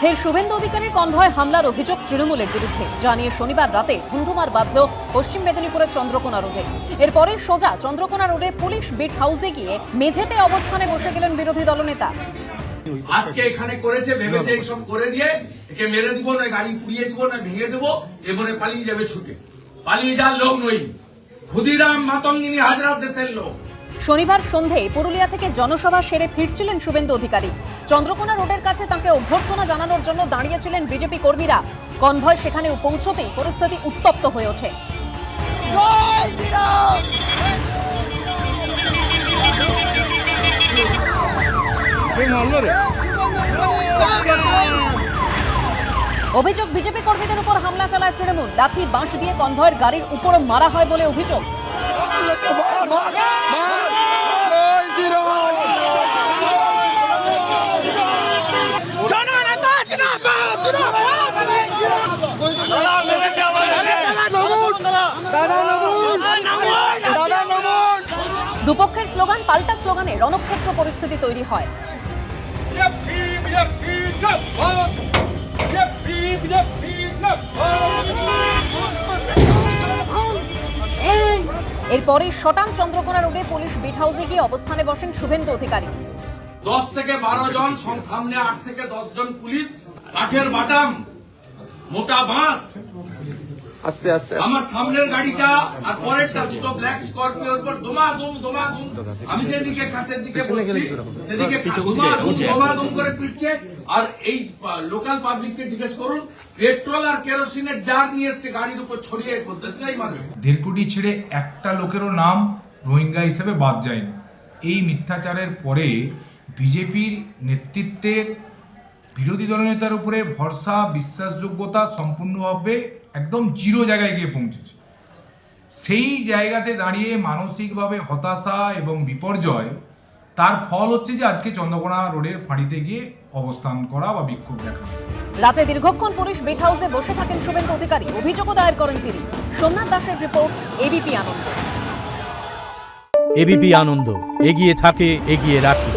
ফের শুভেন্দু অধিকারীর কনভয় হামলার অভিযোগ তৃণমূলের বিরুদ্ধে, জানিয়ে শনিবার রাতে ধুন্ধুমার বাঁধল পশ্চিম মেদিনীপুরের চন্দ্রকোনা রোডে। এরপরে সোজা চন্দ্রকোনা রোডে পুলিশ বিট হাউসে গিয়ে মেঝেতে অবস্থানে বসে গেলেন বিরোধী দলনেতা। আজকে এখানে করেছে ভেবেছে এইসব করে দিয়ে একে মেরে দিব, না গাড়ি পুড়িয়ে দিব, না ভেঙে দেবো, এবারে পালিয়ে যাবে ছুটে। পালিয়ে যাওয়ার লোক নই, ক্ষুদিরাম মাতঙ্গিনী হাজরাত দেশের লোক। শনিবার সন্ধ্যায় পুরুলিয়া থেকে জনসভা সেরে ফিরছিলেন শুভেন্দু অধিকারী। চন্দ্রকোনা রোডের কাছে তাকে অভ্যর্থনা জানানোর জন্য দাঁড়িয়েছিলেন বিজেপি কর্মীরা। কনভয় সেখানে পৌঁছতেই পরিস্থিতি উত্তপ্ত হয়ে ওঠে। অভিযোগ, বিজেপি কর্মীদের উপর হামলা চালায় তৃণমূল। লাঠি বাঁশ দিয়ে কনভয়ের গাড়ির উপর মারা হয় বলে অভিযোগ। দুপক্ষের স্লোগান পাল্টা স্লোগানে রণক্ষেত্র পরিস্থিতি তৈরি হয়। এরপরে শটান চন্দ্রকোনা রোডে পুলিশ বিট হাউসে গিয়ে অবস্থানে বসেন শুভেন্দু অধিকারী। 10 থেকে 12 জন, সামনে 8 থেকে 10 জন পুলিশ, কাঠের বাটাম, মোটা বাঁশ। আস্তে আস্তে আমার সামনের গাড়িটা আর পরেরটা দুটো ব্ল্যাক স্করপিওর উপর দমাদম। আমি যেদিকে কাছের দিকে বসছি সেদিকে দমাদম করে পিটছে। আর এই লোকাল পাবলিককে জিজ্ঞেস করুন, পেট্রোল আর কেরোসিনের জার নিয়ে এসছে গাড়ির উপর ছড়িয়ে, দেশলাই মারবে। 1.5 কোটি ছেড়ে একটা লোকেরও নাম রোহিঙ্গা হিসেবে বাদ যায়নি। এই মিথ্যাচারের পরে বিজেপির নেতৃত্বের বিরোধী দলনেতার উপরে ভরসা, বিশ্বাসযোগ্যতা সম্পূর্ণভাবে একদম জিরো জায়গায় গিয়ে পৌঁছেছে। সেই জায়গাতে দাঁড়িয়ে মানসিকভাবে হতাশা এবং বিপর্যয়, তার ফল হচ্ছে যে আজকে চন্দ্রকোনা রোডের ফাঁড়িতে গিয়ে অবস্থান করা বা বিক্ষোভ দেখানো। রাতে দীর্ঘক্ষণ পুলিশ বিট হাউসে বসে থাকেন শুভেন্দু অধিকারী, অভিযোগও দায়ের করেন তিনি। সোমনাথ দাসের রিপোর্ট, এবিপি আনন্দ। এবিপি আনন্দ, এগিয়ে থাকে, এগিয়ে রাখে।